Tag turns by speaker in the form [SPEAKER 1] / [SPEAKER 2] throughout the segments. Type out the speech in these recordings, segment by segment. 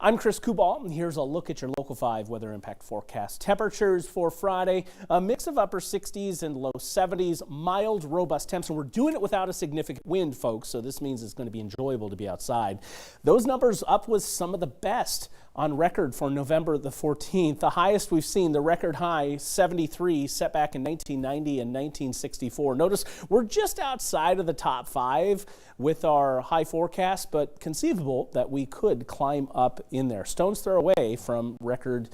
[SPEAKER 1] I'm Chris Kubal, and here's a look at your Local 5 weather impact forecast. Temperatures for Friday, a mix of upper 60s and low 70s, mild, robust temps, and we're doing it without a significant wind, folks, so this means it's going to be enjoyable to be outside. Those numbers up with some of the best on record for November the 14th. The highest we've seen, the record high, 73, set back in 1990 and 1964. Notice we're just outside of the top 5 with our high forecast, but conceivable that we could climb up in there. Stone's throw away from record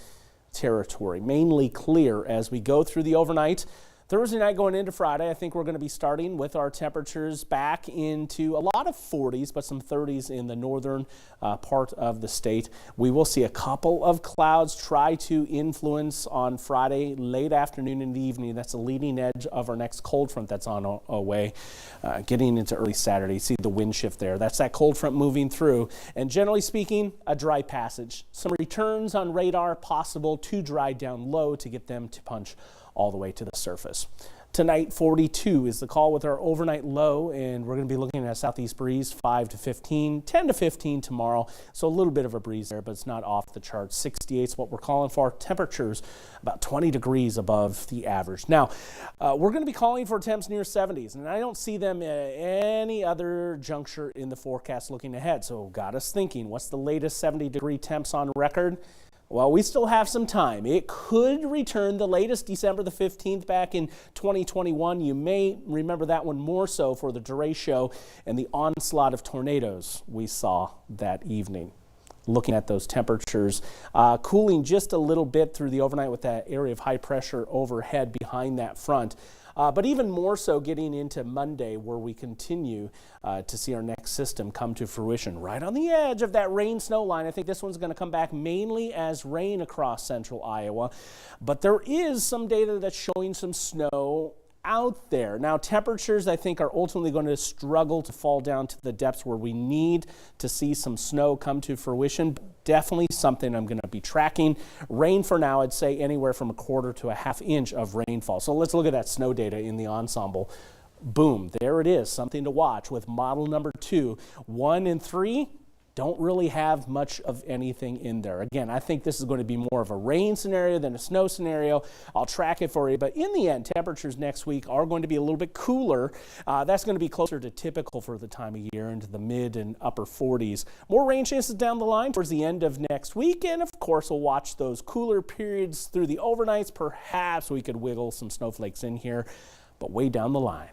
[SPEAKER 1] territory. Mainly clear as we go through the overnight. Thursday night going into Friday, I think we're going to be starting with our temperatures back into a lot of 40s, but some 30s in the northern part of the state. We will see a couple of clouds try to influence on Friday, late afternoon and evening. That's the leading edge of our next cold front that's on our way. Getting into early Saturday, see the wind shift there. That's that cold front moving through. And generally speaking, a dry passage. Some returns on radar possible to dry down low to get them to punch all the way to the surface. Tonight, 42 is the call with our overnight low, and we're going to be looking at a southeast breeze, 5 to 15, 10 to 15 tomorrow. So a little bit of a breeze there, but it's not off the charts. 68 is what we're calling for. Temperatures about 20 degrees above the average. Now, we're going to be calling for temps near 70s, and I don't see them at any other juncture in the forecast looking ahead. So got us thinking, what's the latest 70-degree temps on record? Well, we still have some time. It could return the latest December the 15th back in 2021. You may remember that one more so for the derecho and the onslaught of tornadoes we saw that evening. Looking at those temperatures, cooling just a little bit through the overnight with that area of high pressure overhead behind that front. But even more so getting into Monday, where we continue to see our next system come to fruition right on the edge of that rain-snow line. I think this one's going to come back mainly as rain across central Iowa. But there is some data that's showing some snow out there. Now, temperatures, I think, are ultimately going to struggle to fall down to the depths where we need to see some snow come to fruition. Definitely something I'm going to be tracking. Rain for now, I'd say anywhere from a quarter to a half inch of rainfall. So let's look at that snow data in the ensemble. Boom, there it is, something to watch with model number 2. 1 and 3 don't really have much of anything in there. Again, I think this is going to be more of a rain scenario than a snow scenario. I'll track it for you, but in the end, temperatures next week are going to be a little bit cooler. That's going to be closer to typical for the time of year, into the mid and upper 40s. More rain chances down the line towards the end of next week, and of course, we'll watch those cooler periods through the overnights. Perhaps we could wiggle some snowflakes in here, but way down the line.